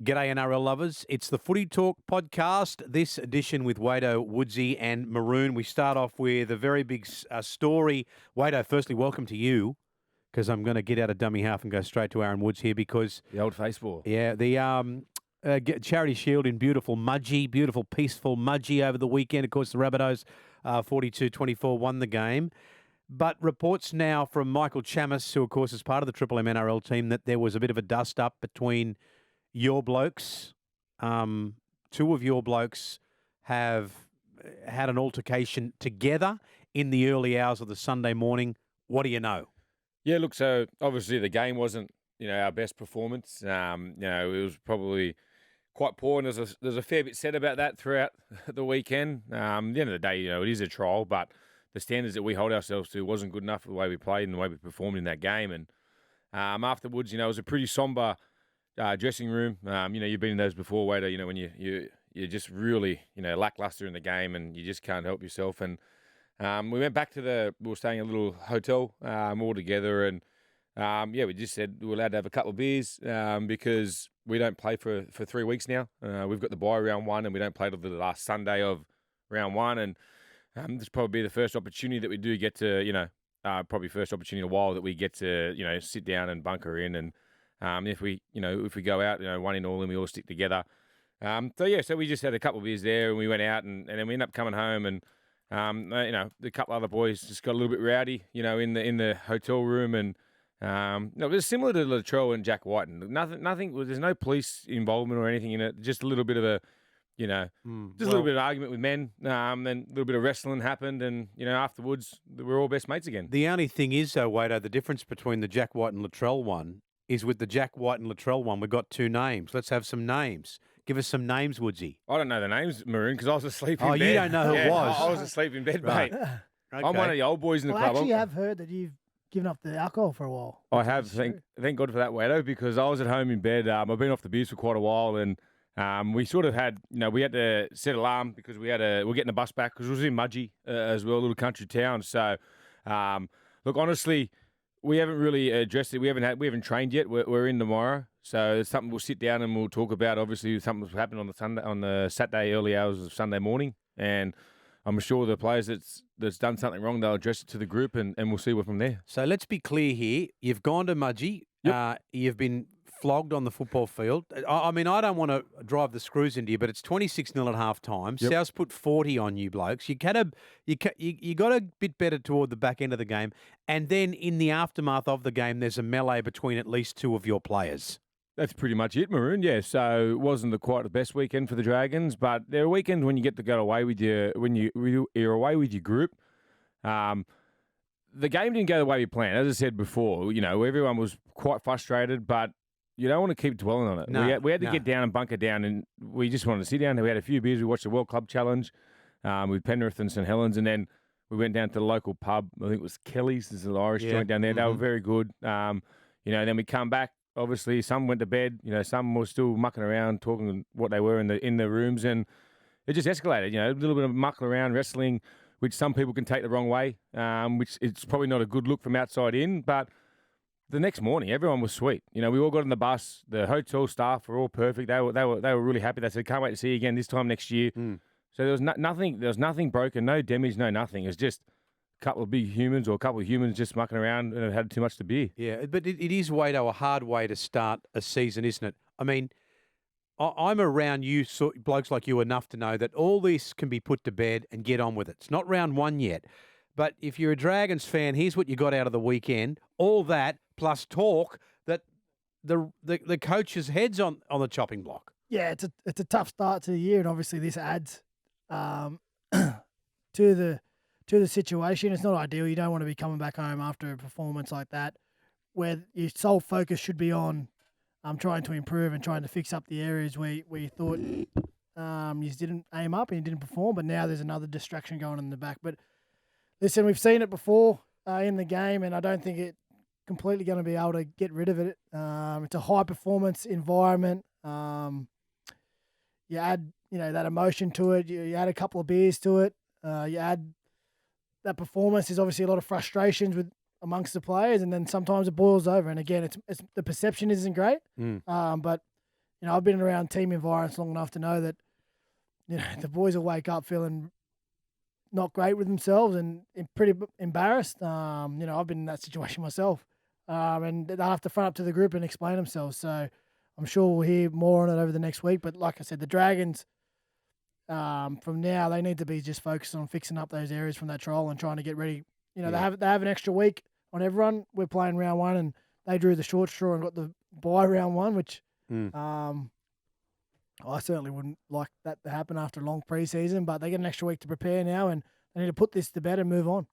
G'day NRL lovers. It's the Footy Talk podcast, this edition with Wado, Woodsy and Maroon. We start off with a very big story. Wado, firstly, welcome to you, because I'm going to get out of dummy half and go straight to Aaron Woods here because... The old faceball. Yeah, the Charity Shield in beautiful peaceful Mudgee over the weekend. Of course, the Rabbitohs 42-24 won the game. But reports now from Michael Chammas, who of course is part of the Triple M NRL team, that there was a bit of a dust-up between... your blokes, two of your blokes have had an altercation together in the early hours of the Sunday morning. What do you know? Yeah, look, so obviously the game wasn't, our best performance. It was probably quite poor, and there's a fair bit said about that throughout the weekend. At the end of the day, it is a trial, but the standards that we hold ourselves to wasn't good enough for the way we played and the way we performed in that game. And afterwards, it was a pretty somber dressing room. You've been in those before, Wader, when you're just really, lackluster in the game and you just can't help yourself. And we went back we were staying in a little hotel all together. And, we just said we were allowed to have a couple of beers because we don't play for 3 weeks now. We've got the bye round one and we don't play till the last Sunday of round one. And this will probably be the first opportunity that we do get to, probably first opportunity in a while that we get to, sit down and bunker in. And if we go out, one in all and we all stick together. So we just had a couple of beers there and we went out and then we ended up coming home and, the couple other boys just got a little bit rowdy, in the hotel room. And, it was similar to Latrell and Jack Whiten. Nothing, there's no police involvement or anything in it. Just a little bit of a, a little bit of argument with men. Then a little bit of wrestling happened and, afterwards we're all best mates again. The only thing is, though, Wado, the difference between the Jack White and Latrell one is with the Jack White and Latrell one, we've got two names. Let's have some names. Give us some names, Woodsy. I don't know the names, Maroon, because I was asleep in bed. Oh, you don't know who it was? I was asleep in bed, Right. mate. Okay. I'm one of the old boys in the club. I actually have heard that you've given up the alcohol for a while. I have. Thank God for that, Wado, because I was at home in bed. I've been off the beers for quite a while, and we sort of had, we had to set alarm because we're getting a bus back because it was in Mudgee as well, a little country town. So, look, honestly, we haven't really addressed it. We haven't trained yet. We're in tomorrow, so it's something we'll sit down and we'll talk about. Obviously, something that's happened on the Saturday early hours of Sunday morning, and I'm sure the players that's done something wrong, they'll address it to the group, and we'll see what from there. So let's be clear here. You've gone to Mudgee. Yep. You've been flogged on the football field. I mean, I don't want to drive the screws into you, but it's 26-0 at half time. Yep. South's put 40 on you blokes. You got a bit better toward the back end of the game. And then in the aftermath of the game, there's a melee between at least two of your players. That's pretty much it, Maroon. Yeah, so it wasn't quite the best weekend for the Dragons, but there are weekends when you get to go away with you're away with your group. The game didn't go the way we planned. As I said before, everyone was quite frustrated, but you don't want to keep dwelling on it. No, we had to get down and bunker down, and we just wanted to sit down. We had a few beers. We watched the World Club Challenge with Penrith and St Helens, and then we went down to the local pub. I think it was Kelly's. There's an Irish joint down there. They were very good. Then we come back. Obviously, some went to bed. Some were still mucking around, talking what they were in the rooms, and it just escalated. A little bit of mucking around, wrestling, which some people can take the wrong way. Which it's probably not a good look from outside in, but. The next morning, everyone was sweet. We all got on the bus. The hotel staff were all perfect. They were really happy. They said, "Can't wait to see you again this time next year." So there was nothing. There was nothing broken, no damage, no nothing. It was just a couple of big humans or a couple of humans just mucking around and had too much to beer. Yeah, but it is, Wado, a hard way to start a season, isn't it? I mean, I'm around you blokes like you enough to know that all this can be put to bed and get on with it. It's not round one yet. But if you're a Dragons fan, here's what you got out of the weekend. All that plus talk that the coach's head's on the chopping block. Yeah, it's a tough start to the year, and obviously this adds to the situation. It's not ideal. You don't want to be coming back home after a performance like that, where your sole focus should be on trying to improve and trying to fix up the areas where you thought you didn't aim up and you didn't perform, but now there's another distraction going on in the back. But listen, we've seen it before in the game, and I don't think it's completely going to be able to get rid of it. It's a high-performance environment. You add, that emotion to it. You add a couple of beers to it. You add that performance. There's obviously a lot of frustrations amongst the players, and then sometimes it boils over. And again, it's the perception isn't great, but I've been around team environments long enough to know that, the boys will wake up feeling not great with themselves and pretty embarrassed. I've been in that situation myself. And they'll have to front up to the group and explain themselves. So I'm sure we'll hear more on it over the next week. But like I said, the Dragons, from now, they need to be just focused on fixing up those areas from that trial and trying to get ready. They have an extra week on everyone. We're playing round one, and they drew the short straw and got the bye round one, which I certainly wouldn't like that to happen after a long preseason. But they get an extra week to prepare now, and they need to put this to bed and move on.